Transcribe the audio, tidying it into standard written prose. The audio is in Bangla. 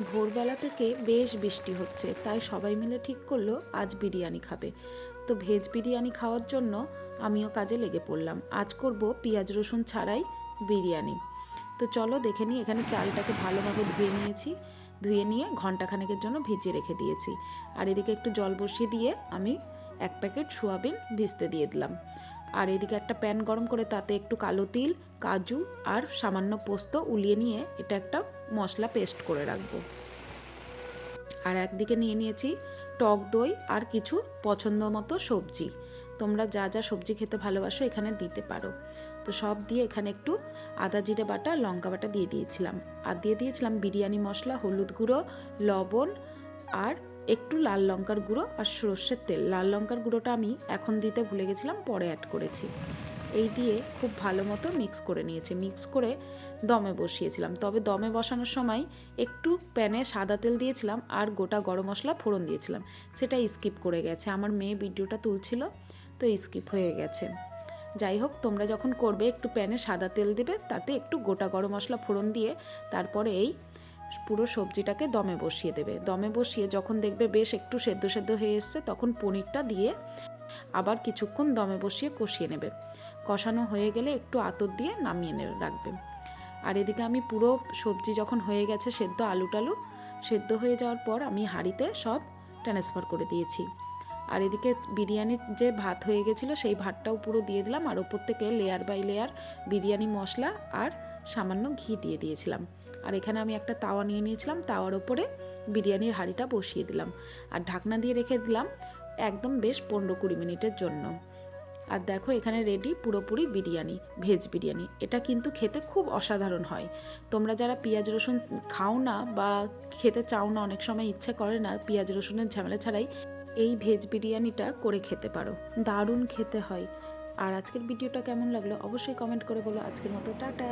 ভোরবেলা থেকে বেশ বৃষ্টি হচ্ছে, তাই সবাই মিলে ঠিক করলো আজ বিরিয়ানি খাবে। তো ভেজ বিরিয়ানি খাওয়ার জন্য আমিও কাজে লেগে পড়লাম। আজ করব পেঁয়াজ রসুন ছাড়াই বিরিয়ানি। তো চলো দেখে নিই। এখানে চালটাকে ভালোভাবে ধুয়ে নিয়েছি, ধুয়ে নিয়ে ঘন্টাখানেকের জন্য ভিজিয়ে রেখে দিয়েছি। আর এদিকে একটু জল বসিয়ে দিয়ে আমি 1 প্যাকেট সোয়াবিন ভিজতে দিয়ে দিলাম। আর এদিকে একটা প্যান গরম করে তাতে একটু কালো তিল, কাজু আর সামান্য পোস্ত উলিয়ে নিয়ে এটা একটা মশলা পেস্ট করে রাখবো। আর একদিকে নিয়ে নিয়েছি টক দই আর কিছু পছন্দ মতো সবজি। তোমরা যা যা সবজি খেতে ভালোবাসো এখানে দিতে পারো। তো সব দিয়ে এখানে একটু আদা জিরে বাটা, লঙ্কা বাটা দিয়ে দিয়েছিলাম। আর দিয়ে দিয়েছিলাম বিরিয়ানি মশলা, হলুদ গুঁড়ো, লবণ আর একটু লাল লঙ্কার গুঁড়ো আর সর্ষের তেল। লাল লঙ্কার গুঁড়োটা আমি এখন দিতে ভুলে গেছিলাম, পরে অ্যাড করেছি। এই দিয়ে খুব ভালো মতো মিক্স করে নিয়েছি। মিক্স করে দমে বসিয়েছিলাম। তবে দমে বসানোর সময় একটু প্যানে সাদা তেল দিয়েছিলাম আর গোটা গরম মশলা ফোড়ন দিয়েছিলাম। সেটা স্কিপ করে গেছে, আমার মেয়ে ভিডিওটা তুলছিল তো স্কিপ হয়ে গেছে। যাই হোক, তোমরা যখন করবে একটু প্যানে সাদা তেল দেবে, তাতে একটু গোটা গরম মশলা ফোড়ন দিয়ে তারপরে এই পুরো সবজিটাকে দমে বসিয়ে দেবে। দমে বসিয়ে যখন দেখবে বেশ একটু সেদ্ধ সেদ্ধ হয়ে এসছে, তখন পনিরটা দিয়ে আবার কিছুক্ষণ দমে বসিয়ে কষিয়ে নেবে। কষানো হয়ে গেলে একটু আতর দিয়ে নামিয়ে রাখবে। আর এদিকে আমি পুরো সবজি যখন হয়ে গেছে সেদ্ধ, আলু টালু সেদ্ধ হয়ে যাওয়ার পর আমি হাঁড়িতে সব ট্রান্সফার করে দিয়েছি। আর এদিকে বিরিয়ানির যে ভাত হয়ে গেছিলো সেই ভাতটাও পুরো দিয়ে দিলাম। আর ওপর থেকে লেয়ার বাই লেয়ার বিরিয়ানি মশলা আর সামান্য ঘি দিয়ে দিয়েছিলাম। আর এখানে আমি একটা তাওয়া নিয়ে নিয়েছিলাম, তাওয়ার ওপরে বিরিয়ানির হাঁড়িটা বসিয়ে দিলাম আর ঢাকনা দিয়ে রেখে দিলাম একদম বেশ 15-20 মিনিটের জন্য। আর দেখো এখানে রেডি পুরোপুরি বিরিয়ানি, ভেজ বিরিয়ানি। এটা কিন্তু খেতে খুব অসাধারণ হয়। তোমরা যারা পেঁয়াজ রসুন খাও না বা খেতে চাও না, অনেক সময় ইচ্ছে করে না পেঁয়াজ রসুনের ঝামেলা ছাড়াই, এই ভেজ বিরিয়ানিটা করে খেতে পারো, দারুণ খেতে হয়। আর আজকের ভিডিওটা কেমন লাগলো অবশ্যই কমেন্ট করে বলো। আজকের মতো টাটা।